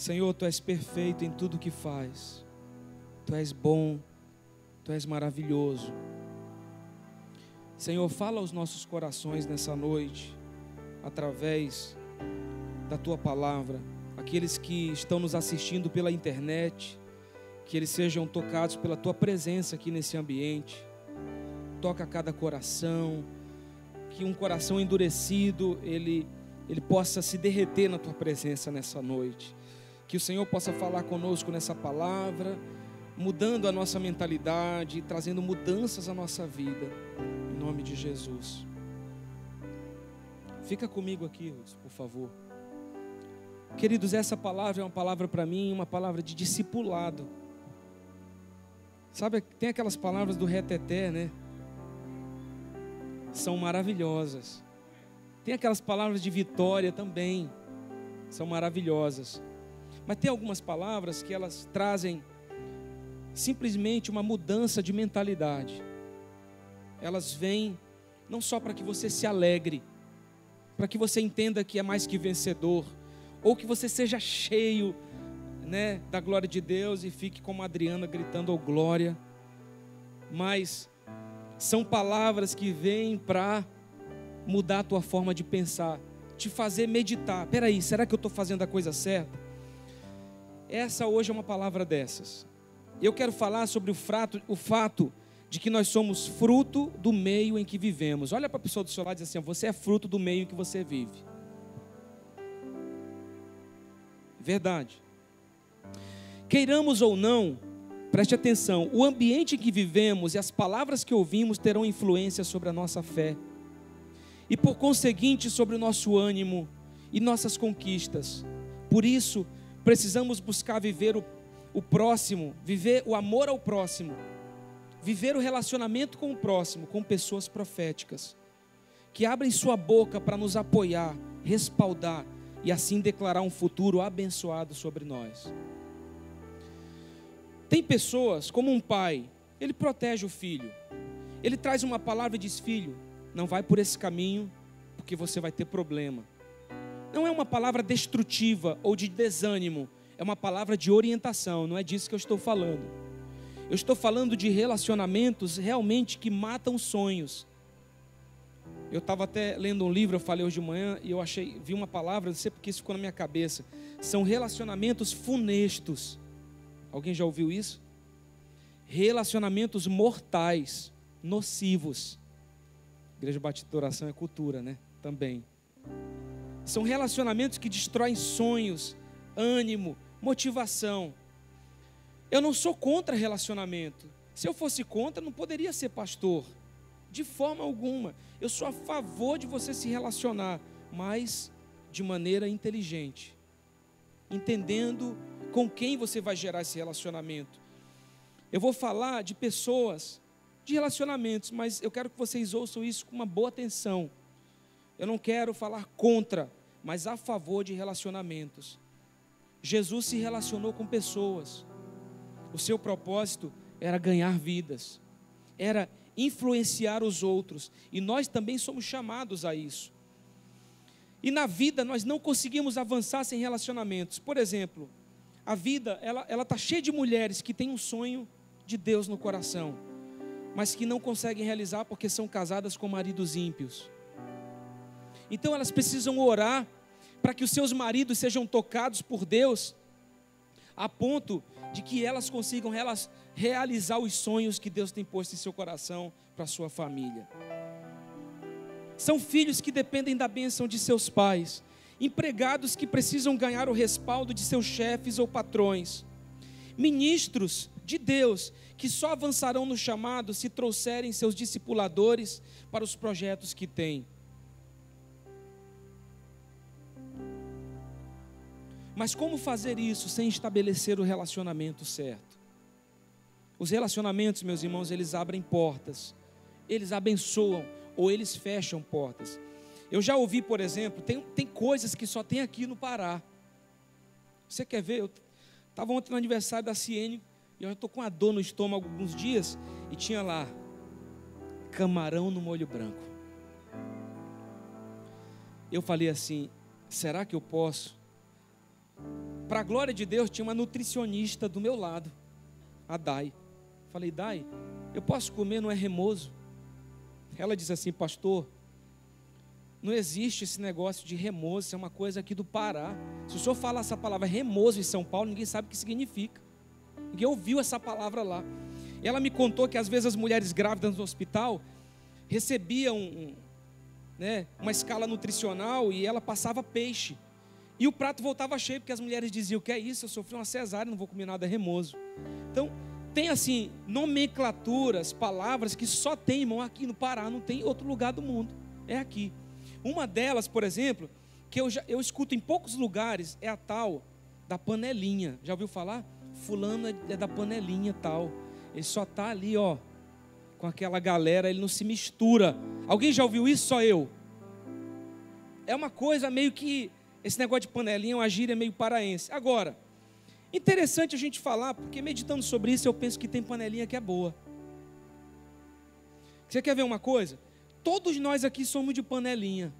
Senhor, Tu és perfeito em tudo que faz. Tu és bom, Tu és maravilhoso. Senhor, fala aos nossos corações nessa noite, através da Tua palavra. Aqueles que estão nos assistindo pela internet, que eles sejam tocados pela Tua presença aqui nesse ambiente. Toca cada coração, que um coração endurecido, ele possa se derreter na Tua presença nessa noite. Que o Senhor possa falar conosco nessa palavra, mudando a nossa mentalidade, trazendo mudanças à nossa vida, em nome de Jesus. Fica comigo aqui, Ruth, por favor. Queridos, essa palavra é uma palavra para mim, uma palavra de discipulado. Sabe, tem aquelas palavras do reteté, né? São maravilhosas. Tem aquelas palavras de vitória também, são maravilhosas. Mas tem algumas palavras que elas trazem simplesmente uma mudança de mentalidade. Elas vêm não só para que você se alegre, para que você entenda que é mais que vencedor, ou que você seja cheio, né, da glória de Deus e fique como a Adriana gritando "oh glória", mas são palavras que vêm para mudar a tua forma de pensar, te fazer meditar. Peraí, será que eu estou fazendo a coisa certa? Essa hoje é uma palavra dessas. Eu quero falar sobre o fato de que nós somos fruto do meio em que vivemos. Olha para a pessoa do seu lado e diz assim: você é fruto do meio em que você vive. Verdade. Queiramos ou não, preste atenção, o ambiente em que vivemos e as palavras que ouvimos terão influência sobre a nossa fé. E por conseguinte sobre o nosso ânimo e nossas conquistas. Por isso, precisamos buscar viver o próximo, viver o amor ao próximo, viver o relacionamento com o próximo, com pessoas proféticas, que abrem sua boca para nos apoiar, respaldar e assim declarar um futuro abençoado sobre nós. Tem pessoas, como um pai, ele protege o filho, ele traz uma palavra e diz: filho, não vai por esse caminho, porque você vai ter problema. Não é uma palavra destrutiva ou de desânimo, é uma palavra de orientação, não é disso que eu estou falando. Eu estou falando de relacionamentos realmente que matam sonhos. Eu estava até lendo um livro, eu falei hoje de manhã, e eu vi uma palavra, não sei porque isso ficou na minha cabeça. São relacionamentos funestos. Alguém já ouviu isso? Relacionamentos mortais, nocivos. Igreja Batista de Oração é cultura, né? Também. São relacionamentos que destroem sonhos, ânimo, motivação. Eu não sou contra relacionamento. Se eu fosse contra, não poderia ser pastor. De forma alguma. Eu sou a favor de você se relacionar, mas de maneira inteligente. Entendendo com quem você vai gerar esse relacionamento. Eu vou falar de pessoas, de relacionamentos, mas eu quero que vocês ouçam isso com uma boa atenção. Eu não quero falar contra, mas a favor de relacionamentos. Jesus se relacionou com pessoas. O seu propósito era ganhar vidas, era influenciar os outros, e nós também somos chamados a isso. E na vida nós não conseguimos avançar sem relacionamentos. Por exemplo, a vida ela está cheia de mulheres que têm um sonho de Deus no coração, mas que não conseguem realizar porque são casadas com maridos ímpios. Então elas precisam orar para que os seus maridos sejam tocados por Deus, a ponto de que elas consigam realizar os sonhos que Deus tem posto em seu coração para a sua família. São filhos que dependem da bênção de seus pais, empregados que precisam ganhar o respaldo de seus chefes ou patrões, ministros de Deus que só avançarão no chamado se trouxerem seus discipuladores para os projetos que têm. Mas como fazer isso sem estabelecer o relacionamento certo? Os relacionamentos, meus irmãos, eles abrem portas, eles abençoam ou eles fecham portas. Eu já ouvi, por exemplo, tem coisas que só tem aqui no Pará. Você quer ver? Eu estava ontem no aniversário da Ciene, e eu já estou com uma dor no estômago alguns dias, e tinha lá, camarão no molho branco. Eu falei assim, será que eu posso? para a glória de Deus, tinha uma nutricionista do meu lado, a Dai. Falei, Dai, eu posso comer, não é remoso? Ela disse assim, pastor, não existe esse negócio de remoso, isso é uma coisa aqui do Pará. Se o senhor falar essa palavra remoso em São Paulo, ninguém sabe o que significa. Ninguém ouviu essa palavra lá. Ela me contou que às vezes as mulheres grávidas no hospital recebiam uma escala nutricional e ela passava peixe. E o prato voltava cheio, porque as mulheres diziam, que é isso, eu sofri uma cesárea, não vou comer nada remoso. Então, tem assim, nomenclaturas, palavras que só tem, irmão, aqui no Pará, não tem em outro lugar do mundo, é aqui. Uma delas, por exemplo, que eu escuto em poucos lugares, é a tal da panelinha. Já ouviu falar? Fulano é da panelinha tal. Ele só está ali, ó, com aquela galera, ele não se mistura. Alguém já ouviu isso? Só eu. É uma coisa meio que, esse negócio de panelinha, uma gíria meio paraense. Agora, interessante a gente falar, porque meditando sobre isso, eu penso que tem panelinha que é boa. Você quer ver uma coisa? Todos nós aqui somos de panelinha.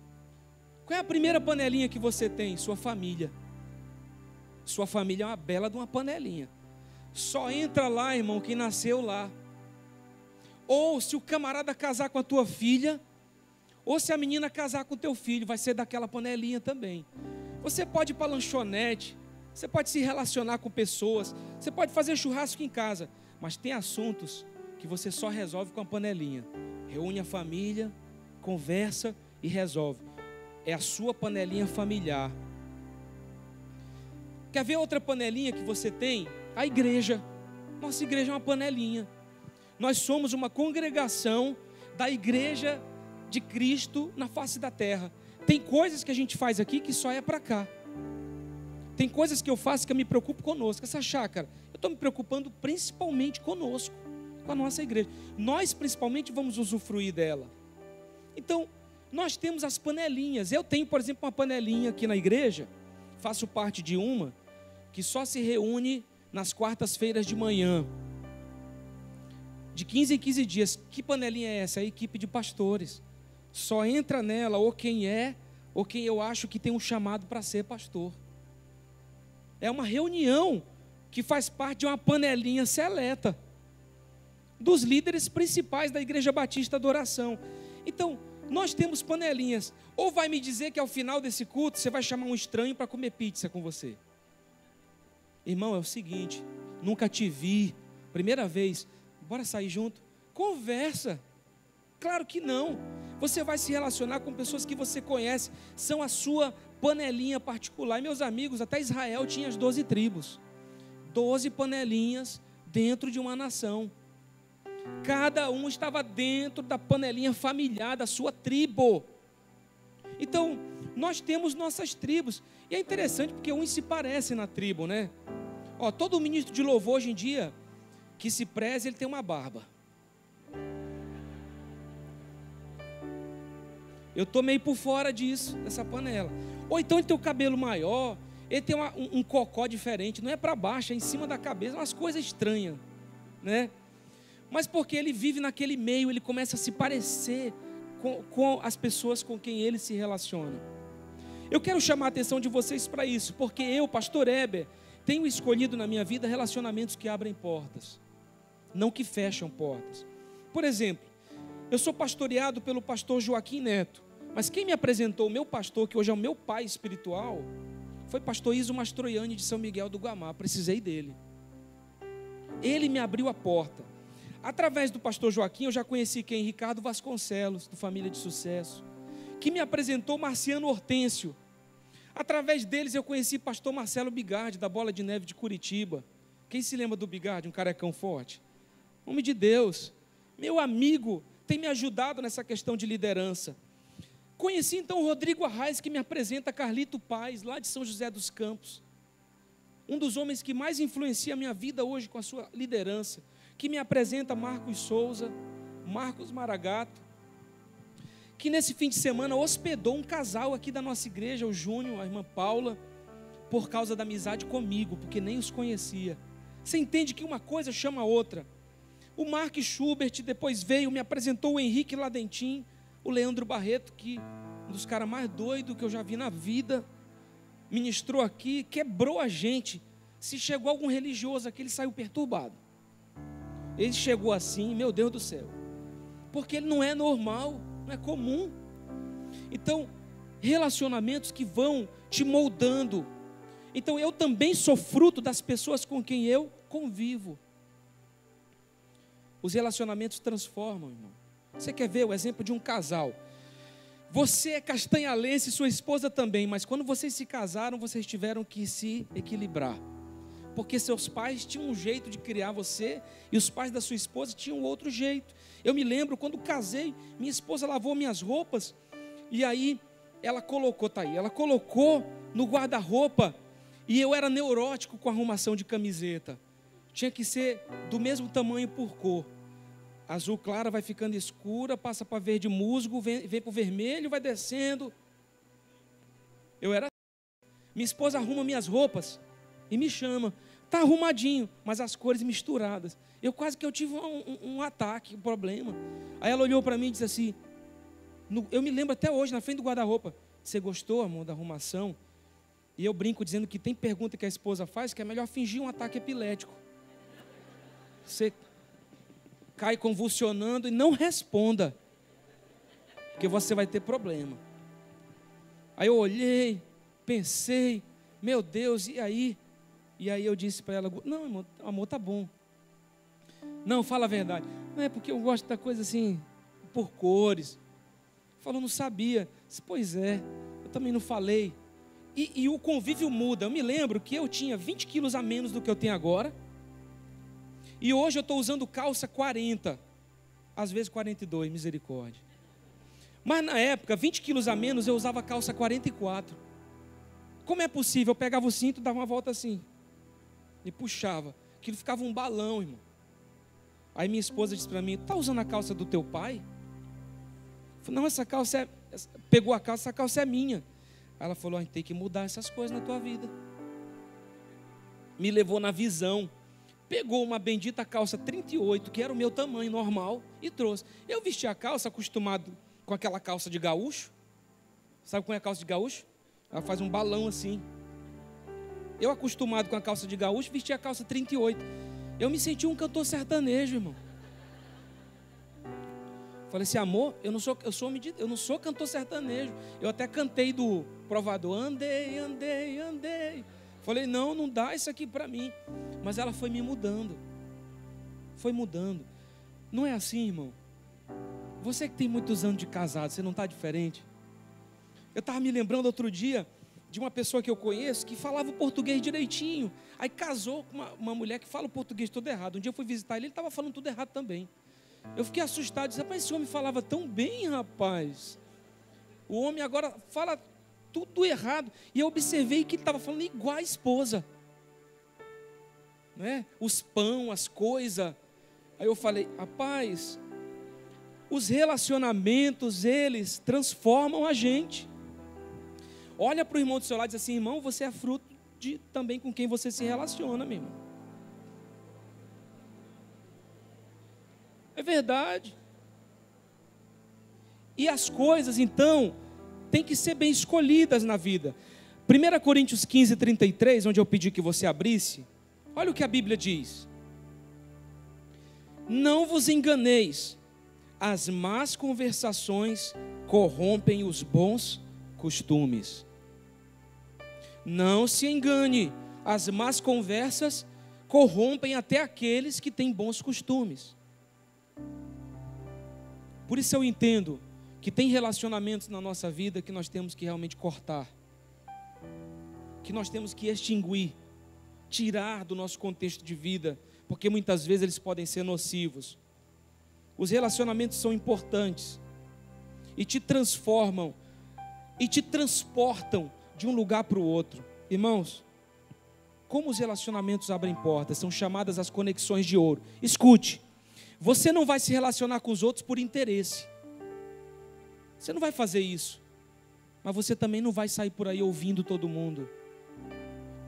Qual é a primeira panelinha que você tem? Sua família. Sua família é uma bela de uma panelinha. Só entra lá, irmão, quem nasceu lá. Ou se o camarada casar com a tua filha, ou se a menina casar com o teu filho, vai ser daquela panelinha também. Você pode ir para lanchonete, você pode se relacionar com pessoas, você pode fazer churrasco em casa, mas tem assuntos que você só resolve com a panelinha. Reúne a família, conversa e resolve. É a sua panelinha familiar. Quer ver outra panelinha que você tem? A igreja. Nossa igreja é uma panelinha. Nós somos uma congregação da igreja de Cristo na face da terra. Tem coisas que a gente faz aqui que só é para cá. Tem coisas que eu faço que eu me preocupo conosco. Essa chácara, eu estou me preocupando principalmente conosco, com a nossa igreja. Nós principalmente vamos usufruir dela. Então, nós temos as panelinhas. Eu tenho, por exemplo, uma panelinha aqui na igreja, faço parte de uma, que só se reúne nas quartas-feiras de manhã. De 15 em 15 dias. Que panelinha é essa? É a equipe de pastores. Só entra nela ou quem é, ou quem eu acho que tem um chamado para ser pastor. É uma reunião que faz parte de uma panelinha seleta dos líderes principais da Igreja Batista da Oração. Então, nós temos panelinhas. Ou vai me dizer que ao final desse culto você vai chamar um estranho para comer pizza com você. Irmão, é o seguinte, nunca te vi, primeira vez, bora sair junto? Conversa. Claro que não. Você vai se relacionar com pessoas que você conhece, são a sua panelinha particular. E meus amigos, até Israel tinha as 12 tribos. 12 panelinhas dentro de uma nação. Cada um estava dentro da panelinha familiar da sua tribo. Então, nós temos nossas tribos. E é interessante porque uns se parecem na tribo, né? Ó, todo ministro de louvor hoje em dia, que se preze, ele tem uma barba. Eu estou meio por fora disso, dessa panela. Ou então ele tem o cabelo maior, ele tem um cocó diferente, não é para baixo, é em cima da cabeça, umas coisas estranhas, né? Mas porque ele vive naquele meio, ele começa a se parecer com as pessoas com quem ele se relaciona. Eu quero chamar a atenção de vocês para isso, porque eu, pastor Heber, tenho escolhido na minha vida relacionamentos que abrem portas, não que fecham portas. Por exemplo, eu sou pastoreado pelo pastor Joaquim Neto, mas quem me apresentou o meu pastor, que hoje é o meu pai espiritual, foi pastor Iso Mastroianni de São Miguel do Guamá. Precisei dele. Ele me abriu a porta. Através do pastor Joaquim, eu já conheci quem? Ricardo Vasconcelos, do Família de Sucesso, que me apresentou Marciano Hortêncio. Através deles eu conheci pastor Marcelo Bigardi, da Bola de Neve de Curitiba. Quem se lembra do Bigardi, um carecão forte? Homem de Deus, meu amigo, tem me ajudado nessa questão de liderança. Conheci então o Rodrigo Arraes, que me apresenta Carlito Paz, lá de São José dos Campos. Um dos homens que mais influencia a minha vida hoje com a sua liderança. Que me apresenta Marcos Souza, Marcos Maragato, que nesse fim de semana hospedou um casal aqui da nossa igreja, o Júnior, a irmã Paula, por causa da amizade comigo, porque nem os conhecia. Você entende que uma coisa chama a outra. O Mark Schubert depois veio, me apresentou o Henrique Ladentim, o Leandro Barreto, que um dos caras mais doidos que eu já vi na vida, ministrou aqui, quebrou a gente. Se chegou algum religioso aqui, ele saiu perturbado. Ele chegou assim, meu Deus do céu. Porque ele não é normal, não é comum. Então, relacionamentos que vão te moldando. Então, eu também sou fruto das pessoas com quem eu convivo. Os relacionamentos transformam, irmão. Você quer ver o exemplo de um casal? Você é castanhalense, sua esposa também, mas quando vocês se casaram, vocês tiveram que se equilibrar. Porque seus pais tinham um jeito de criar você e os pais da sua esposa tinham outro jeito. Eu me lembro, quando casei, minha esposa lavou minhas roupas e aí ela colocou, ela colocou no guarda-roupa e eu era neurótico com a arrumação de camiseta. Tinha que ser do mesmo tamanho por cor. Azul clara vai ficando escura, passa para verde musgo, vem para o vermelho, vai descendo. Minha esposa arruma minhas roupas e me chama. Está arrumadinho, mas as cores misturadas. Quase que eu tive um ataque, um problema. Aí ela olhou para mim e disse assim, eu me lembro até hoje, na frente do guarda-roupa, você gostou, amor, da arrumação? E eu brinco dizendo que tem pergunta que a esposa faz que é melhor fingir um ataque epilético. Você cai convulsionando e não responda, porque você vai ter problema. Aí eu olhei, pensei, meu Deus, e aí? E aí eu disse para ela, não, amor, tá bom. Não, fala a verdade. Não é porque eu gosto da coisa assim, por cores. Falou, não sabia. Disse, pois é, eu também não falei. E o convívio muda. Eu me lembro que eu tinha 20 quilos a menos do que eu tenho agora. E hoje eu estou usando calça 40. Às vezes 42, misericórdia. Mas na época, 20 quilos a menos, eu usava calça 44. Como é possível? Eu pegava o cinto e dava uma volta assim. E puxava. Aquilo ficava um balão, irmão. Aí minha esposa disse para mim, está usando a calça do teu pai? Eu falei, não, essa calça é... Pegou a calça, essa calça é minha. Aí ela falou, tem que mudar essas coisas na tua vida. Me levou na visão. Pegou uma bendita calça 38, que era o meu tamanho normal, e trouxe. Eu vesti a calça acostumado com aquela calça de gaúcho. Sabe como é a calça de gaúcho? Ela faz um balão assim. Eu acostumado com a calça de gaúcho, vesti a calça 38. Eu me senti um cantor sertanejo, irmão. Falei assim, amor, eu não sou cantor sertanejo. Eu até cantei do provador, andei. Falei, não dá isso aqui para mim. Mas ela foi me mudando. Foi mudando. Não é assim, irmão? Você que tem muitos anos de casado, você não está diferente? Eu estava me lembrando outro dia de uma pessoa que eu conheço que falava o português direitinho. Aí casou com uma mulher que fala o português todo errado. Um dia eu fui visitar ele estava falando tudo errado também. Eu fiquei assustado, disse, rapaz, esse homem falava tão bem, rapaz. O homem agora fala tudo errado. E eu observei que ele estava falando igual a esposa. Não é? Os pão, as coisas. Aí eu falei, rapaz, os relacionamentos, eles transformam a gente. Olha para o irmão do seu lado e diz assim, irmão, você é fruto de também com quem você se relaciona, meu irmão. É verdade. E as coisas, então, têm que ser bem escolhidas na vida. 1 Coríntios 15, 33, onde eu pedi que você abrisse, olha o que a Bíblia diz. Não vos enganeis, as más conversações corrompem os bons costumes. Não se engane, as más conversas corrompem até aqueles que têm bons costumes. Por isso eu entendo que tem relacionamentos na nossa vida que nós temos que realmente cortar, que nós temos que extinguir, tirar do nosso contexto de vida, porque muitas vezes eles podem ser nocivos. Os relacionamentos são importantes e te transformam e te transportam de um lugar para o outro. Irmãos, como os relacionamentos abrem portas, são chamadas as conexões de ouro. Escute, você não vai se relacionar com os outros por interesse. Você não vai fazer isso. Mas você também não vai sair por aí ouvindo todo mundo,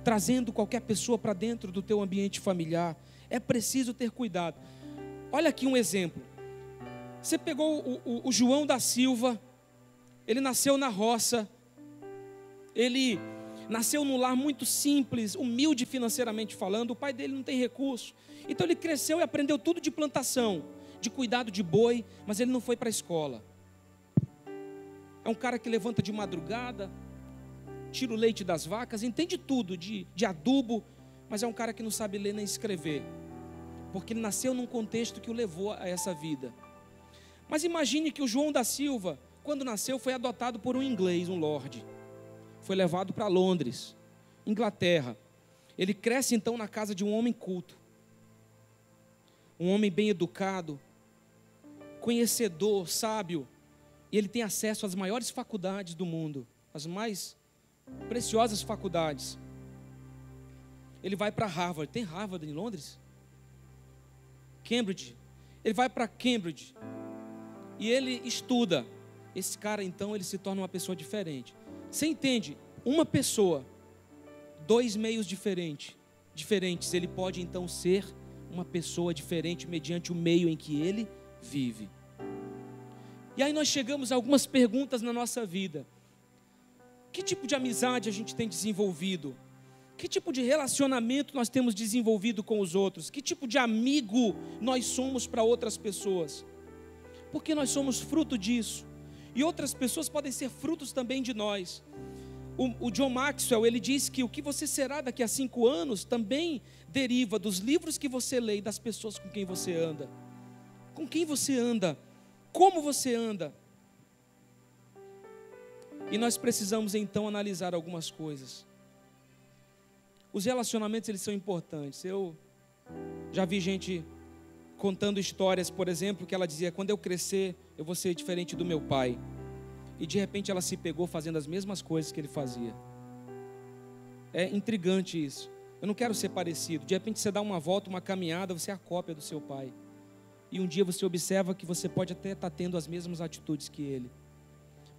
trazendo qualquer pessoa para dentro do teu ambiente familiar. É preciso ter cuidado. Olha aqui um exemplo. Você pegou o João da Silva, ele nasceu na roça, ele nasceu num lar muito simples, humilde financeiramente falando. O pai dele não tem recurso. Então ele cresceu e aprendeu tudo de plantação, de cuidado de boi, mas ele não foi para a escola. É um cara que levanta de madrugada, tira o leite das vacas, entende tudo de adubo, mas é um cara que não sabe ler nem escrever, porque ele nasceu num contexto que o levou a essa vida. Mas imagine que o João da Silva, quando nasceu, foi adotado por um inglês, um lorde. Foi levado para Londres, Inglaterra. Ele cresce então na casa de um homem culto, um homem bem educado, conhecedor, sábio, e ele tem acesso às maiores faculdades do mundo, as mais preciosas faculdades. Ele vai para Harvard. Tem Harvard em Londres? Cambridge. Ele vai para Cambridge e ele estuda. Esse cara então, ele se torna uma pessoa diferente. Você entende? Uma pessoa, dois meios diferentes, ele pode então ser uma pessoa diferente mediante o meio em que ele vive. E aí nós chegamos a algumas perguntas na nossa vida. Que tipo de amizade a gente tem desenvolvido? Que tipo de relacionamento nós temos desenvolvido com os outros? Que tipo de amigo nós somos para outras pessoas? Porque nós somos fruto disso. E outras pessoas podem ser frutos também de nós. O John Maxwell, ele diz que o que você será daqui a 5 anos também deriva dos livros que você lê e das pessoas com quem você anda. Com quem você anda? Como você anda? E nós precisamos então analisar algumas coisas. Os relacionamentos, eles são importantes. Eu já vi gente contando histórias, por exemplo, que ela dizia: quando eu crescer, eu vou ser diferente do meu pai. E de repente ela se pegou fazendo as mesmas coisas que ele fazia. É intrigante isso. Eu não quero ser parecido. De repente você dá uma volta, uma caminhada, você é a cópia do seu pai. E um dia você observa que você pode até estar tendo as mesmas atitudes que ele,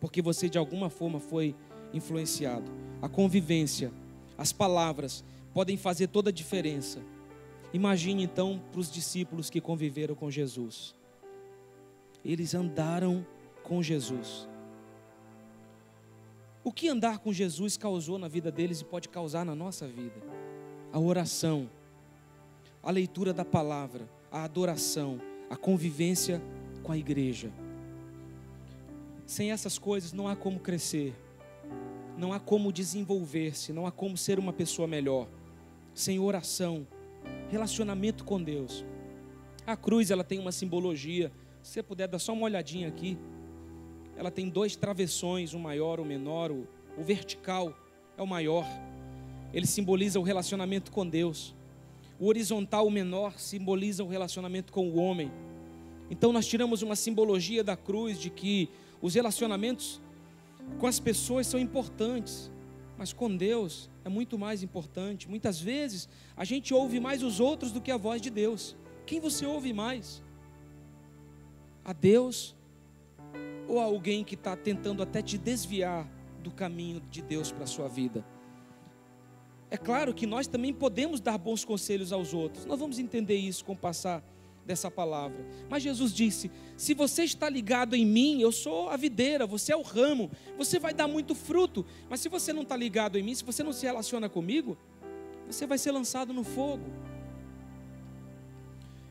porque você de alguma forma foi influenciado. A convivência, as palavras podem fazer toda a diferença. Imagine então para os discípulos que conviveram com Jesus. Eles andaram com Jesus. O que andar com Jesus causou na vida deles e pode causar na nossa vida? A oração, a leitura da palavra, a adoração, a convivência com a igreja. Sem essas coisas não há como crescer, não há como desenvolver-se, não há como ser uma pessoa melhor. Sem oração, relacionamento com Deus. A cruz, ela tem uma simbologia. Se você puder dar só uma olhadinha aqui. Ela tem 2 travessões, o maior, o menor. O vertical é o maior. Ele simboliza o relacionamento com Deus. O horizontal, o menor, simboliza o relacionamento com o homem. Então nós tiramos uma simbologia da cruz de que os relacionamentos com as pessoas são importantes, mas com Deus é muito mais importante. Muitas vezes a gente ouve mais os outros do que a voz de Deus. Quem você ouve mais? A Deus ou a alguém que está tentando até te desviar do caminho de Deus para a sua vida? É claro que nós também podemos dar bons conselhos aos outros. Nós vamos entender isso com o passar dessa palavra. Mas Jesus disse: se você está ligado em mim, eu sou a videira, você é o ramo, você vai dar muito fruto. Mas se você não está ligado em mim, se você não se relaciona comigo, você vai ser lançado no fogo.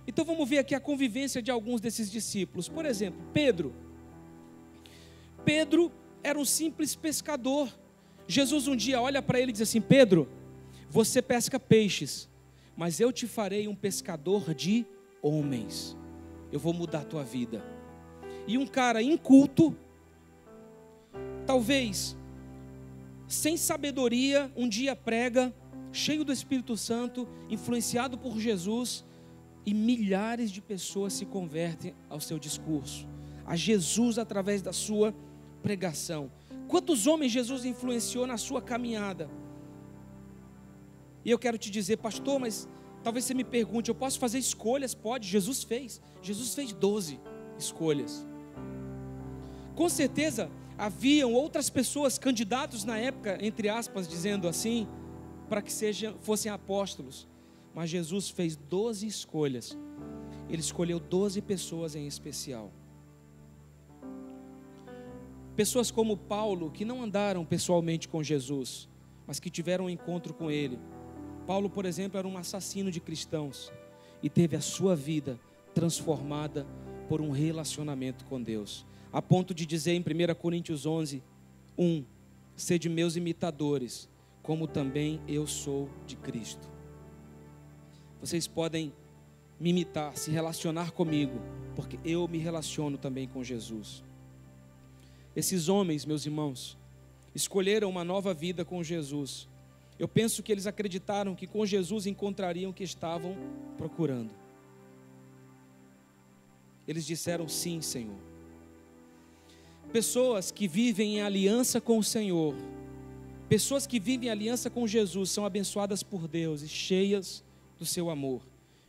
Então vamos ver aqui a convivência de alguns desses discípulos. Por exemplo, Pedro era um simples pescador. Jesus um dia olha para ele e diz assim: Pedro, você pesca peixes, mas eu te farei um pescador de homens. Eu vou mudar a tua vida. E um cara inculto, talvez sem sabedoria, um dia prega, cheio do Espírito Santo, influenciado por Jesus, e milhares de pessoas se convertem ao seu discurso, a Jesus através da sua pregação. Quantos homens Jesus influenciou na sua caminhada? E eu quero te dizer: pastor, mas talvez você me pergunte, eu posso fazer escolhas? Pode, Jesus fez 12 escolhas. Com certeza haviam outras pessoas, candidatos na época, entre aspas, dizendo assim, para que fossem apóstolos. Mas Jesus fez 12 escolhas. Ele escolheu 12 pessoas em especial. Pessoas como Paulo, que não andaram pessoalmente com Jesus, mas que tiveram um encontro com Ele. Paulo, por exemplo, era um assassino de cristãos e teve a sua vida transformada por um relacionamento com Deus, a ponto de dizer em 1 Coríntios 11, 1, sede meus imitadores, como também eu sou de Cristo. Vocês podem me imitar, se relacionar comigo, porque eu me relaciono também com Jesus. Esses homens, meus irmãos, escolheram uma nova vida com Jesus. Eu penso que eles acreditaram que com Jesus encontrariam o que estavam procurando. Eles disseram sim, Senhor. Pessoas que vivem em aliança com o Senhor, pessoas que vivem em aliança com Jesus, são abençoadas por Deus e cheias do seu amor.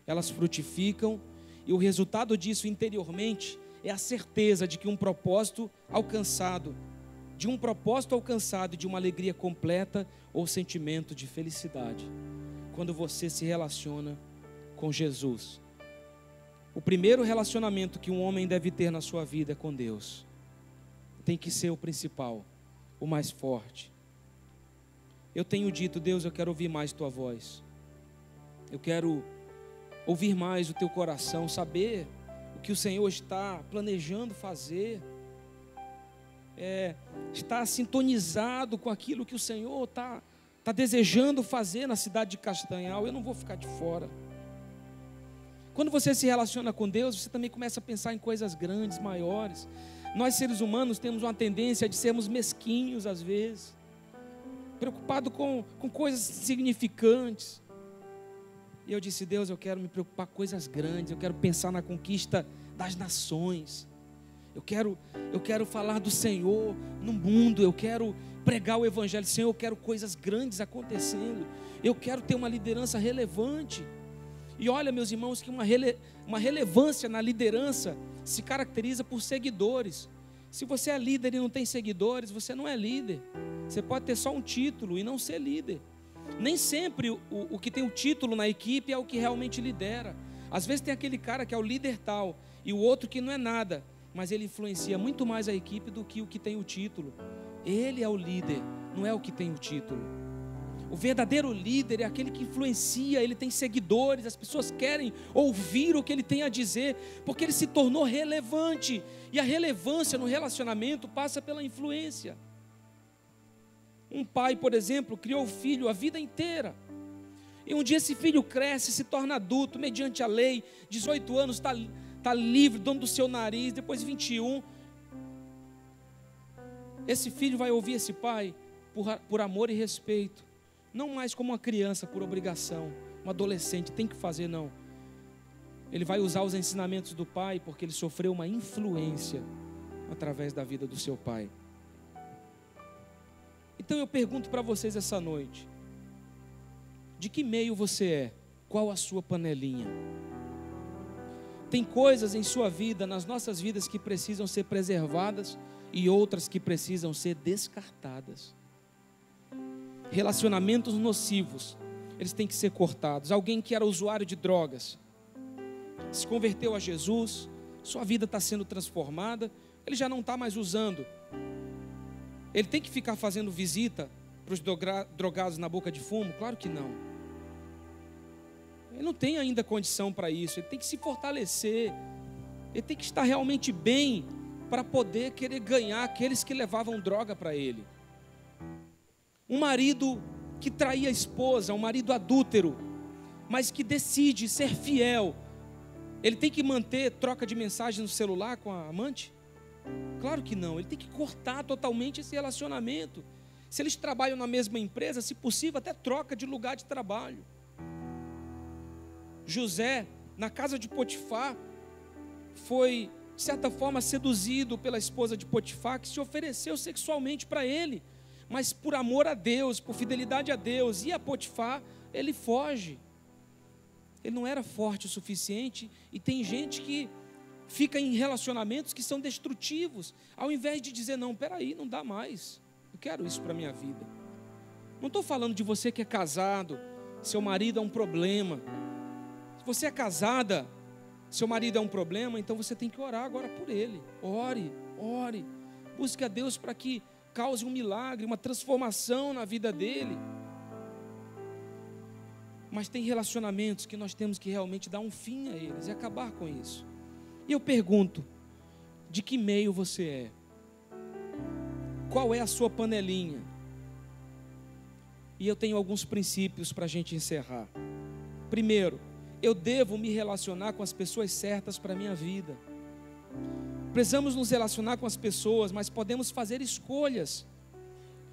Elas frutificam e o resultado disso interiormente é a certeza de que um propósito alcançado, de uma alegria completa ou sentimento de felicidade, quando você se relaciona com Jesus. O primeiro relacionamento que um homem deve ter na sua vida é com Deus. Tem que ser o principal, o mais forte. Eu tenho dito, Deus, eu quero ouvir mais tua voz. Eu quero ouvir mais o teu coração, saber o que o Senhor está planejando fazer. Está sintonizado com aquilo que o Senhor está desejando fazer na cidade de Castanhal. Eu não vou ficar de fora. Quando você se relaciona com Deus, você também começa a pensar em coisas grandes, maiores. Nós seres humanos temos uma tendência de sermos mesquinhos às vezes, preocupados com coisas insignificantes. E eu disse, Deus, eu quero me preocupar com coisas grandes, eu quero pensar na conquista das nações. Eu quero falar do Senhor no mundo, eu quero pregar o Evangelho. Senhor, eu quero coisas grandes acontecendo, eu quero ter uma liderança relevante. E olha, meus irmãos, que uma relevância na liderança se caracteriza por seguidores. Se você é líder e não tem seguidores, você não é líder. Você pode ter só um título e não ser líder. Nem sempre o que tem o título na equipe é o que realmente lidera. Às vezes tem aquele cara que é o líder tal e o outro que não é nada, mas ele influencia muito mais a equipe do que o que tem o título. Ele é o líder, não é o que tem o título. O verdadeiro líder é aquele que influencia, ele tem seguidores, as pessoas querem ouvir o que ele tem a dizer, porque ele se tornou relevante. E a relevância no relacionamento passa pela influência. Um pai, por exemplo, criou o filho a vida inteira. E um dia esse filho cresce, se torna adulto, mediante a lei, 18 anos, está livre, dono do seu nariz, depois 21. Esse filho vai ouvir esse pai por amor e respeito. Não mais como uma criança por obrigação, um adolescente tem que fazer, não. Ele vai usar os ensinamentos do pai porque ele sofreu uma influência através da vida do seu pai. Então eu pergunto para vocês essa noite, de que meio você é? Qual a sua panelinha? Tem coisas em sua vida, nas nossas vidas, que precisam ser preservadas e outras que precisam ser descartadas. Relacionamentos nocivos, eles têm que ser cortados. Alguém que era usuário de drogas, se converteu a Jesus, sua vida está sendo transformada, ele já não está mais usando. Ele tem que ficar fazendo visita para os drogados na boca de fumo? Claro que não. Ele não tem ainda condição para isso, ele tem que se fortalecer, ele tem que estar realmente bem para poder querer ganhar aqueles que levavam droga para ele. Um marido que traía a esposa, um marido adúltero, mas que decide ser fiel, ele tem que manter troca de mensagem no celular com a amante? Claro que não, ele tem que cortar totalmente esse relacionamento. Se eles trabalham na mesma empresa, se possível, até troca de lugar de trabalho. José, na casa de Potifar, foi, de certa forma, seduzido pela esposa de Potifar, que se ofereceu sexualmente para ele, mas por amor a Deus, por fidelidade a Deus e a Potifar, ele foge. Ele não era forte o suficiente, e tem gente que fica em relacionamentos que são destrutivos, ao invés de dizer, não, peraí, não dá mais, eu quero isso para a minha vida. Não estou falando de você que é casado, seu marido é um problema. Se você é casada, seu marido é um problema, então você tem que orar agora por ele. Ore, busque a Deus para que cause um milagre, uma transformação na vida dele. Mas tem relacionamentos que nós temos que realmente dar um fim a eles e acabar com isso. E eu pergunto, de que meio você é? Qual é a sua panelinha? E eu tenho alguns princípios para a gente encerrar. Primeiro, eu devo me relacionar com as pessoas certas para a minha vida. Precisamos nos relacionar com as pessoas, mas podemos fazer escolhas.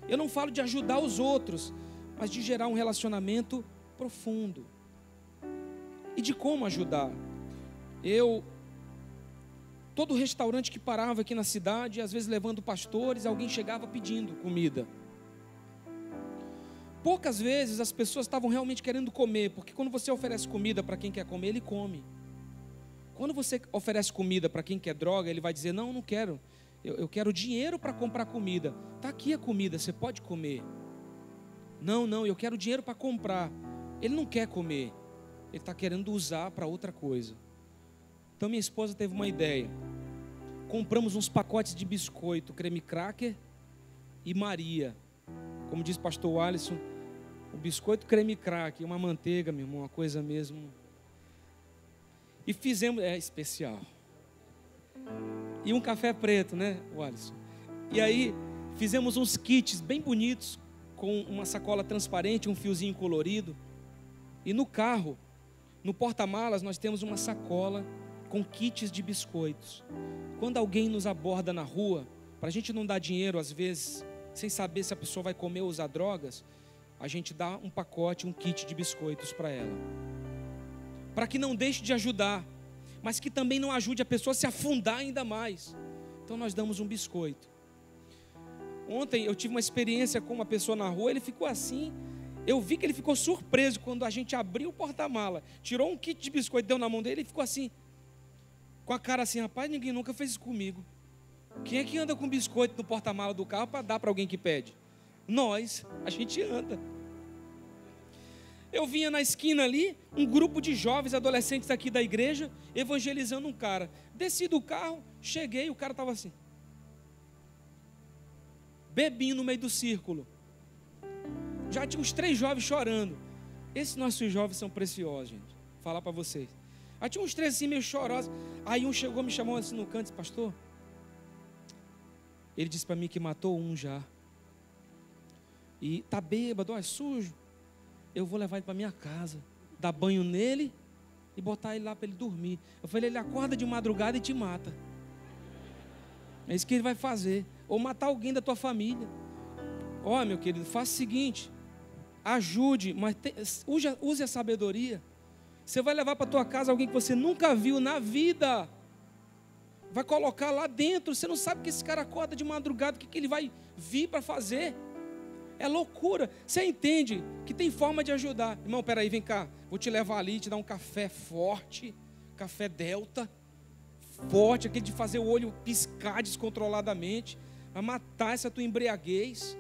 Eu não falo de ajudar os outros, mas de gerar um relacionamento profundo. E de como ajudar? Todo restaurante que parava aqui na cidade, às vezes levando pastores, alguém chegava pedindo comida. Poucas vezes as pessoas estavam realmente querendo comer, porque quando você oferece comida para quem quer comer, ele come. Quando você oferece comida para quem quer droga, ele vai dizer, não quero, eu quero dinheiro para comprar comida. Está aqui a comida, você pode comer. Não, eu quero dinheiro para comprar. Ele não quer comer, ele está querendo usar para outra coisa. Então minha esposa teve uma ideia. Compramos uns pacotes de biscoito, creme cracker e Maria. Como diz o pastor Alisson, o biscoito creme cracker, uma manteiga, meu irmão, uma coisa mesmo. E fizemos, especial. E um café preto, né, Alisson? E aí fizemos uns kits bem bonitos, com uma sacola transparente, um fiozinho colorido. E no carro, no porta-malas, nós temos uma sacola com kits de biscoitos. Quando alguém nos aborda na rua, para a gente não dar dinheiro, às vezes, sem saber se a pessoa vai comer ou usar drogas, a gente dá um pacote, um kit de biscoitos para ela. Para que não deixe de ajudar, mas que também não ajude a pessoa a se afundar ainda mais. Então nós damos um biscoito. Ontem eu tive uma experiência com uma pessoa na rua, ele ficou assim, eu vi que ele ficou surpreso quando a gente abriu o porta-mala, tirou um kit de biscoito, deu na mão dele e ficou assim, com a cara assim, rapaz, ninguém nunca fez isso comigo. Quem é que anda com biscoito no porta-mala do carro para dar para alguém que pede? Nós, a gente anda. Eu vinha na esquina ali, um grupo de jovens, adolescentes aqui da igreja, evangelizando um cara. Desci do carro, cheguei, o cara estava assim, bebinho no meio do círculo. Já tinha uns 3 jovens chorando. Esses nossos jovens são preciosos, gente. Vou falar para vocês. Aí tinha uns 3 assim meio chorosos. Aí um chegou, me chamou assim no canto, disse, pastor, ele disse para mim que matou um já. E tá bêbado, é sujo. Eu vou levar ele para minha casa, dar banho nele e botar ele lá para ele dormir. Eu falei, ele acorda de madrugada e te mata. É isso que ele vai fazer. Ou matar alguém da tua família. Ó, meu querido, faça o seguinte, ajude, mas use a sabedoria. Você vai levar para tua casa alguém que você nunca viu na vida. Vai colocar lá dentro. Você não sabe que esse cara acorda de madrugada, o que ele vai vir para fazer. É loucura. Você entende que tem forma de ajudar. Irmão, peraí, vem cá. Vou te levar ali, te dar um café forte. Café Delta. Forte, aquele de fazer o olho piscar descontroladamente. Vai matar essa tua embriaguez.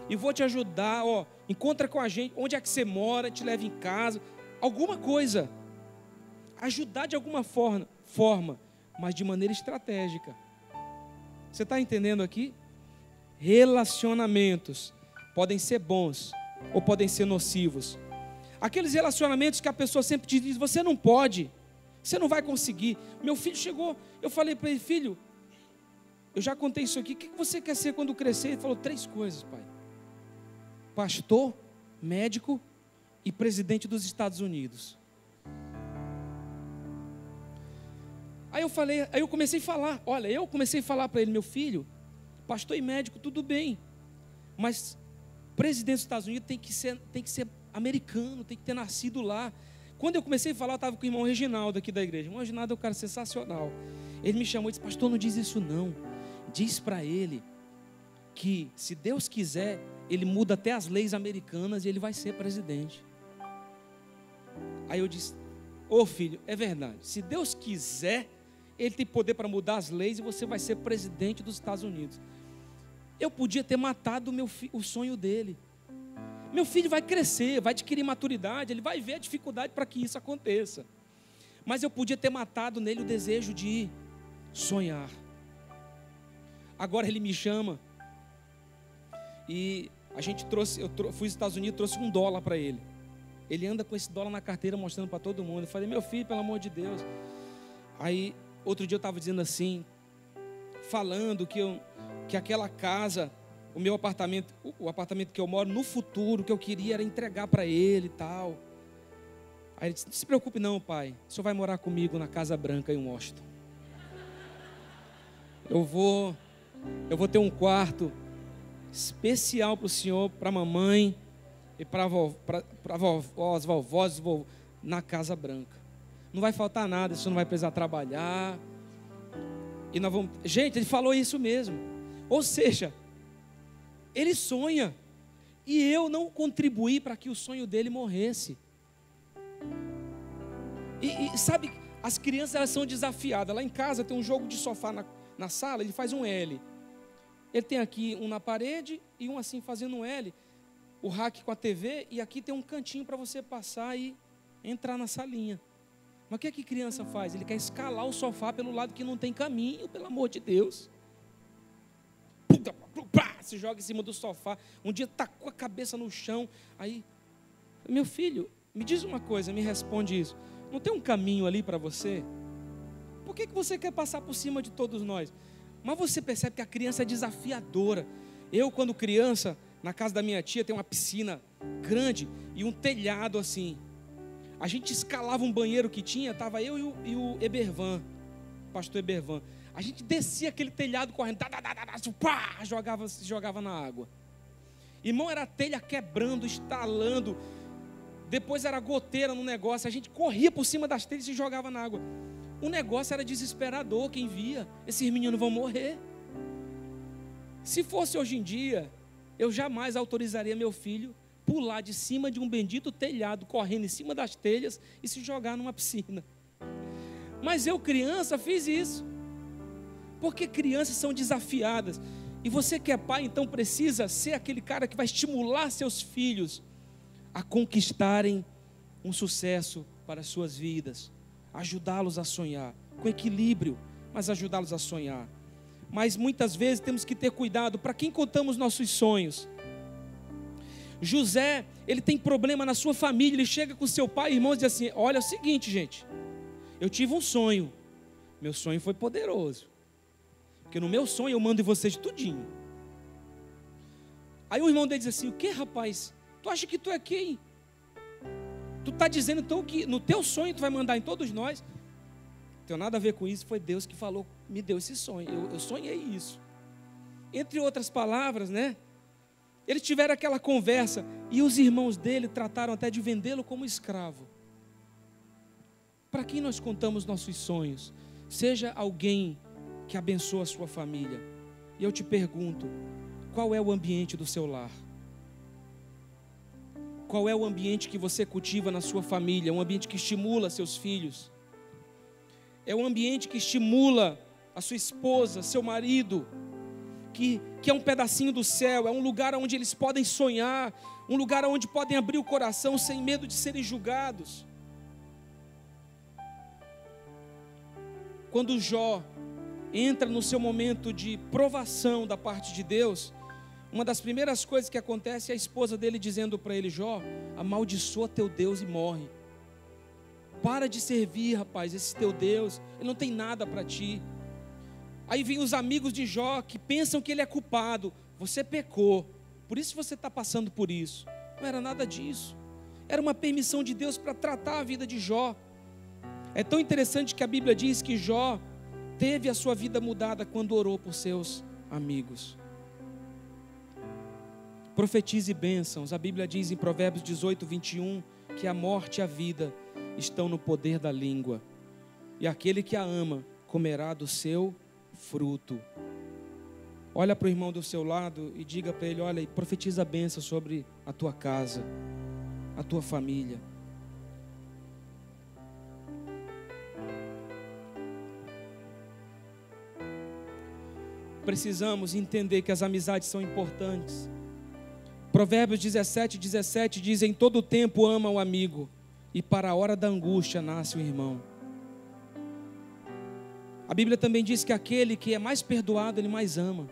E vou te ajudar, ó. Encontra com a gente. Onde é que você mora? Te leva em casa. Alguma coisa. Ajudar de alguma forma. Mas de maneira estratégica. Você está entendendo aqui? Relacionamentos podem ser bons ou podem ser nocivos. Aqueles relacionamentos que a pessoa sempre te diz, você não pode, você não vai conseguir. Meu filho chegou, eu falei para ele, filho, eu já contei isso aqui, o que você quer ser quando crescer? Ele falou 3 coisas, pai. Pastor, médico e presidente dos Estados Unidos. Aí eu comecei a falar, para ele, meu filho, pastor e médico, tudo bem, mas presidente dos Estados Unidos tem que ser americano, tem que ter nascido lá. Quando eu comecei a falar, eu estava com o irmão Reginaldo aqui da igreja. O irmão Reginaldo é um cara sensacional. Ele me chamou e disse, pastor, não diz isso não. Diz para ele que, se Deus quiser, ele muda até as leis americanas e ele vai ser presidente. Aí eu disse, filho, é verdade. Se Deus quiser, ele tem poder para mudar as leis e você vai ser presidente dos Estados Unidos. Eu podia ter matado o sonho dele. Meu filho vai crescer, vai adquirir maturidade, ele vai ver a dificuldade para que isso aconteça. Mas eu podia ter matado nele o desejo de sonhar. Agora ele me chama E a gente fui aos Estados Unidos, trouxe $1 para ele. Ele anda com esse dólar na carteira mostrando para todo mundo. Eu falei, meu filho, pelo amor de Deus. Aí, outro dia eu estava dizendo assim, falando que aquela casa, o meu apartamento, o apartamento que eu moro, no futuro, que eu queria era entregar para ele e tal. Aí ele disse, não se preocupe não, pai. O senhor vai morar comigo na Casa Branca em Washington. Eu vou ter um quarto especial para o senhor, para a mamãe e para as vovós na Casa Branca. Não vai faltar nada, o senhor não vai precisar trabalhar. E nós vamos... Gente, ele falou isso mesmo. Ou seja, ele sonha. E eu não contribuí para que o sonho dele morresse. E sabe, as crianças elas são desafiadas. Lá em casa tem um jogo de sofá na sala, ele faz um L. Ele tem aqui um na parede e um assim fazendo um L. O rack com a TV e aqui tem um cantinho para você passar e entrar na salinha. Mas o que é que criança faz? Ele quer escalar o sofá pelo lado que não tem caminho, pelo amor de Deus. Se joga em cima do sofá. Um dia tacou a cabeça no chão. Aí, meu filho, me diz uma coisa, me responde isso. Não tem um caminho ali para você? Por que você quer passar por cima de todos nós? Mas você percebe que a criança é desafiadora. Eu, quando criança, na casa da minha tia, tem uma piscina grande e um telhado assim. A gente escalava um banheiro que tinha, estava eu e o Ebervan, o pastor Ebervan. A gente descia aquele telhado correndo, jogava na água. Irmão, era a telha quebrando, estalando. Depois era goteira no negócio. A gente corria por cima das telhas e se jogava na água. O negócio era desesperador, quem via. Esses meninos vão morrer. Se fosse hoje em dia, eu jamais autorizaria meu filho pular de cima de um bendito telhado, correndo em cima das telhas e se jogar numa piscina. Mas eu, criança, fiz isso. Porque crianças são desafiadas. E você que é pai, então precisa ser aquele cara que vai estimular seus filhos a conquistarem um sucesso para as suas vidas. Ajudá-los a sonhar, com equilíbrio, mas ajudá-los a sonhar. Mas muitas vezes temos que ter cuidado para quem contamos nossos sonhos. José, ele tem problema na sua família, ele chega com seu pai e irmãos e diz assim, olha, é o seguinte, gente, eu tive um sonho, meu sonho foi poderoso, porque no meu sonho eu mando em vocês tudinho. Aí o irmão dele diz assim, o que, rapaz? Tu acha que tu é quem? Tu está dizendo então que no teu sonho tu vai mandar em todos nós? Não tem nada a ver com isso, foi Deus que falou, me deu esse sonho, eu sonhei isso. Entre outras palavras, né? Eles tiveram aquela conversa e os irmãos dele trataram até de vendê-lo como escravo. Para quem nós contamos nossos sonhos? Seja alguém que abençoa a sua família. E eu te pergunto, qual é o ambiente do seu lar? Qual é o ambiente que você cultiva na sua família? Um ambiente que estimula seus filhos? É um ambiente que estimula a sua esposa, seu marido, que é um pedacinho do céu, é um lugar onde eles podem sonhar, um lugar onde podem abrir o coração sem medo de serem julgados. Quando Jó entra no seu momento de provação da parte de Deus, uma das primeiras coisas que acontece é a esposa dele dizendo para ele, Jó, amaldiçoa teu Deus e morre. Para de servir, rapaz, esse teu Deus, ele não tem nada para ti. Aí vem os amigos de Jó que pensam que ele é culpado. Você pecou, por isso você está passando por isso. Não era nada disso. Era uma permissão de Deus para tratar a vida de Jó. É tão interessante que a Bíblia diz que Jó teve a sua vida mudada quando orou por seus amigos. Profetize bênçãos. A Bíblia diz em Provérbios 18, 21, que a morte e a vida estão no poder da língua. E aquele que a ama comerá do seu fruto. Olha para o irmão do seu lado e diga para ele, olha, e profetiza a bênção sobre a tua casa, a tua família. Precisamos entender que as amizades são importantes. Provérbios 17, 17 diz, em todo tempo ama o amigo, e para a hora da angústia nasce o irmão. A Bíblia também diz que aquele que é mais perdoado, ele mais ama.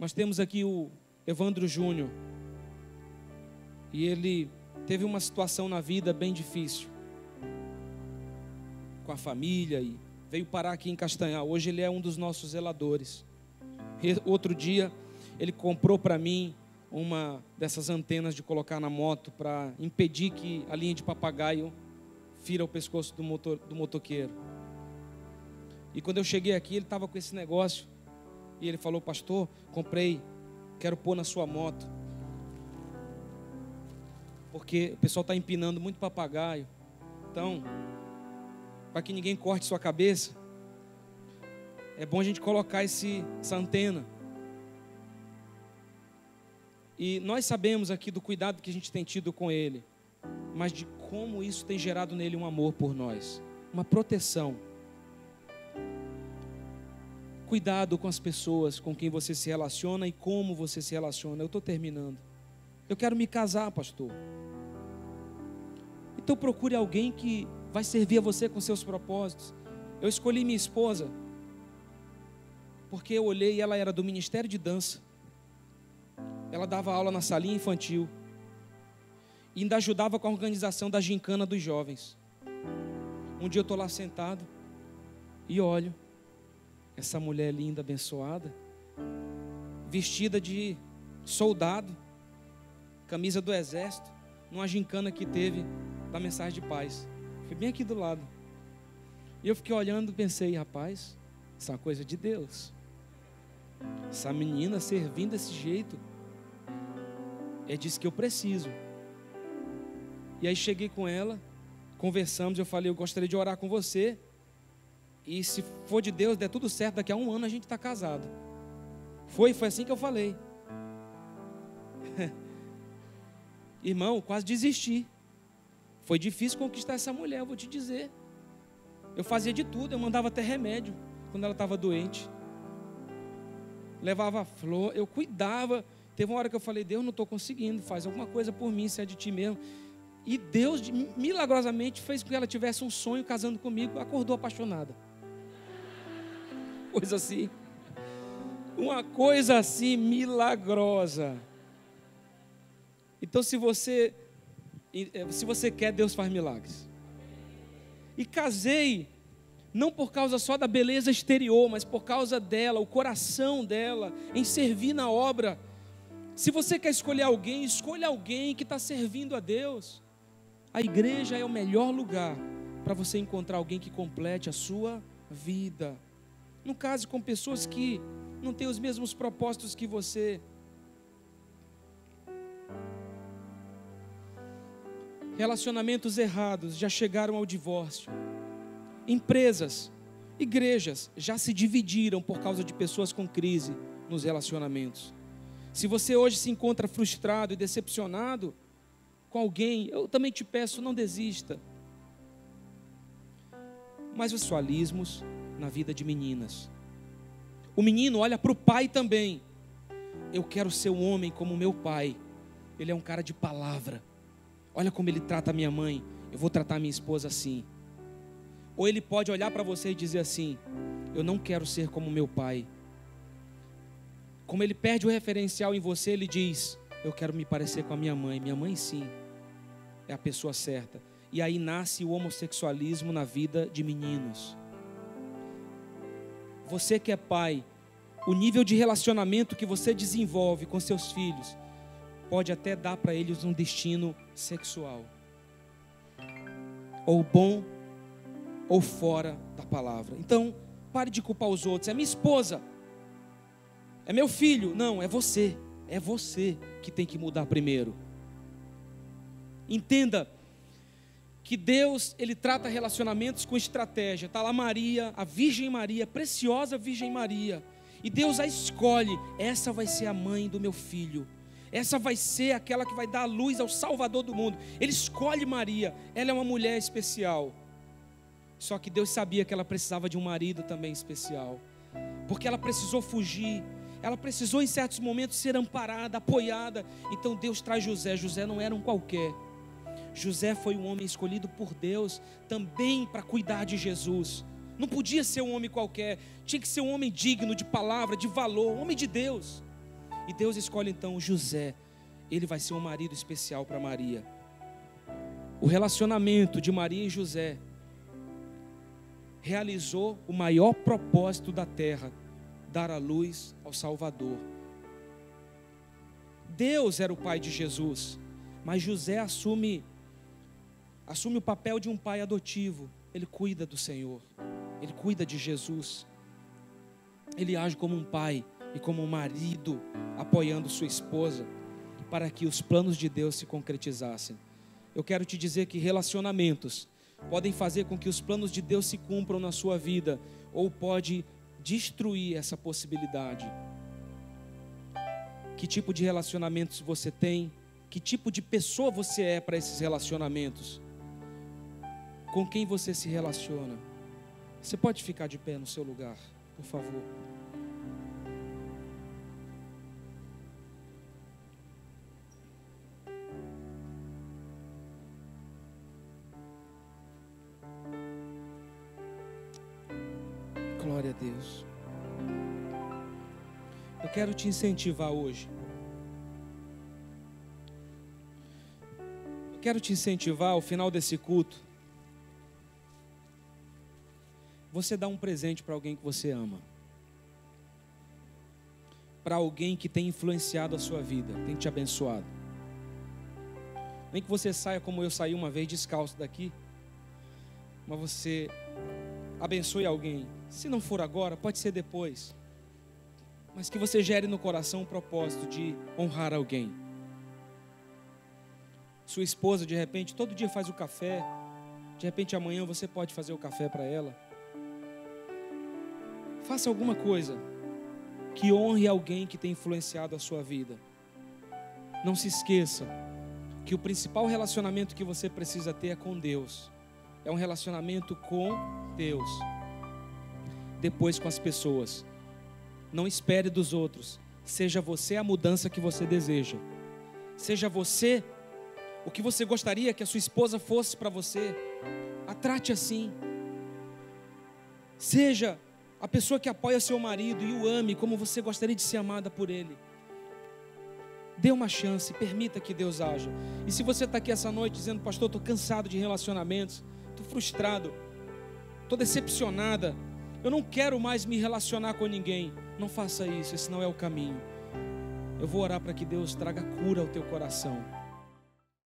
Nós temos aqui o Evandro Júnior. E ele teve uma situação na vida bem difícil, com a família, e veio parar aqui em Castanhal. Hoje ele é um dos nossos zeladores. Outro dia ele comprou para mim uma dessas antenas de colocar na moto para impedir que a linha de papagaio fira o pescoço do motoqueiro. E quando eu cheguei aqui, ele estava com esse negócio. E ele falou: pastor, comprei, quero pôr na sua moto. Porque o pessoal está empinando muito papagaio. Então, para que ninguém corte sua cabeça, é bom a gente colocar essa antena. E nós sabemos aqui do cuidado que a gente tem tido com ele, mas de como isso tem gerado nele um amor por nós, uma proteção. Cuidado com as pessoas com quem você se relaciona e como você se relaciona. Eu estou terminando. Eu quero me casar, pastor. Então procure alguém que vai servir a você com seus propósitos. Eu escolhi minha esposa porque eu olhei e ela era do Ministério de Dança. Ela dava aula na salinha infantil e ainda ajudava com a organização da gincana dos jovens. Um dia eu estou lá sentado e olho essa mulher linda, abençoada, vestida de soldado, camisa do exército, numa gincana que teve da Mensagem de Paz. Foi bem aqui do lado. E eu fiquei olhando e pensei: rapaz, isso é uma coisa de Deus. Essa menina servindo desse jeito, é disso que eu preciso. E aí cheguei com ela, conversamos, eu falei: eu gostaria de orar com você, e se for de Deus, der tudo certo, daqui a 1 ano a gente está casado. Foi assim que eu falei. Irmão, quase desisti. Foi difícil conquistar essa mulher, eu vou te dizer. Eu fazia de tudo, eu mandava até remédio quando ela estava doente. Levava flor, eu cuidava. Teve uma hora que eu falei: Deus, não estou conseguindo, faz alguma coisa por mim, se é de ti mesmo. E Deus, milagrosamente, fez com que ela tivesse um sonho casando comigo, acordou apaixonada. Coisa assim. Uma coisa assim milagrosa. Então, se você quer, Deus faz milagres. E casei, não por causa só da beleza exterior, mas por causa dela, o coração dela, em servir na obra. Se você quer escolher alguém, escolha alguém que está servindo a Deus. A igreja é o melhor lugar para você encontrar alguém que complete a sua vida. Não case com pessoas que não têm os mesmos propósitos que você. Relacionamentos errados já chegaram ao divórcio. Empresas, igrejas já se dividiram por causa de pessoas com crise nos relacionamentos. Se você hoje se encontra frustrado e decepcionado com alguém, eu também te peço, não desista. Mas os sexualismos na vida de meninas. O menino olha para o pai também. Eu quero ser um homem como meu pai. Ele é um cara de palavra. Olha como ele trata a minha mãe, eu vou tratar a minha esposa assim. Ou ele pode olhar para você e dizer assim: eu não quero ser como meu pai. Como ele perde o referencial em você, ele diz: eu quero me parecer com a minha mãe. Minha mãe sim, é a pessoa certa. E aí nasce o homossexualismo na vida de meninos. Você que é pai, o nível de relacionamento que você desenvolve com seus filhos pode até dar para eles um destino sexual, ou bom ou fora da palavra. Então pare de culpar os outros. É minha esposa, é meu filho. Não, é você que tem que mudar primeiro. Entenda que Deus, Ele trata relacionamentos com estratégia. Está lá Maria, a Virgem Maria, preciosa Virgem Maria, e Deus a escolhe: essa vai ser a mãe do meu filho, essa vai ser aquela que vai dar a luz ao Salvador do mundo. Ele escolhe Maria, ela é uma mulher especial. Só que Deus sabia que ela precisava de um marido também especial, porque ela precisou fugir, ela precisou em certos momentos ser amparada, apoiada. Então Deus traz José. José não era um qualquer. José foi um homem escolhido por Deus também para cuidar de Jesus. Não podia ser um homem qualquer, tinha que ser um homem digno de palavra, de valor, um homem de Deus. E Deus escolhe então José. Ele vai ser um marido especial para Maria. O relacionamento de Maria e José realizou o maior propósito da terra, dar à luz ao Salvador. Deus era o pai de Jesus, mas José assume o papel de um pai adotivo. Ele cuida do Senhor, ele cuida de Jesus. Ele age como um pai e como um marido, apoiando sua esposa, para que os planos de Deus se concretizassem. Eu quero te dizer que relacionamentos podem fazer com que os planos de Deus se cumpram na sua vida, ou pode destruir essa possibilidade. Que tipo de relacionamentos você tem? Que tipo de pessoa você é para esses relacionamentos? Com quem você se relaciona? Você pode ficar de pé no seu lugar, por favor? Glória a Deus. Eu quero te incentivar hoje. Eu quero te incentivar ao final desse culto. Você dá um presente para alguém que você ama. Para alguém que tem influenciado a sua vida, tem te abençoado. Nem que você saia como eu saí uma vez descalço daqui, mas você abençoe alguém. Se não for agora, pode ser depois. Mas que você gere no coração um propósito de honrar alguém. Sua esposa, de repente, todo dia faz o café. De repente, amanhã você pode fazer o café para ela. Faça alguma coisa que honre alguém que tem influenciado a sua vida. Não se esqueça que o principal relacionamento que você precisa ter é com Deus. É um relacionamento com Deus. Depois com as pessoas. Não espere dos outros. Seja você a mudança que você deseja. Seja você o que você gostaria que a sua esposa fosse para você. A trate assim. Seja a pessoa que apoia seu marido e o ame como você gostaria de ser amada por ele. Dê uma chance, permita que Deus haja. E se você está aqui essa noite dizendo: pastor, estou cansado de relacionamentos, estou frustrado, estou decepcionada, eu não quero mais me relacionar com ninguém. Não faça isso, esse não é o caminho. Eu vou orar para que Deus traga cura ao teu coração.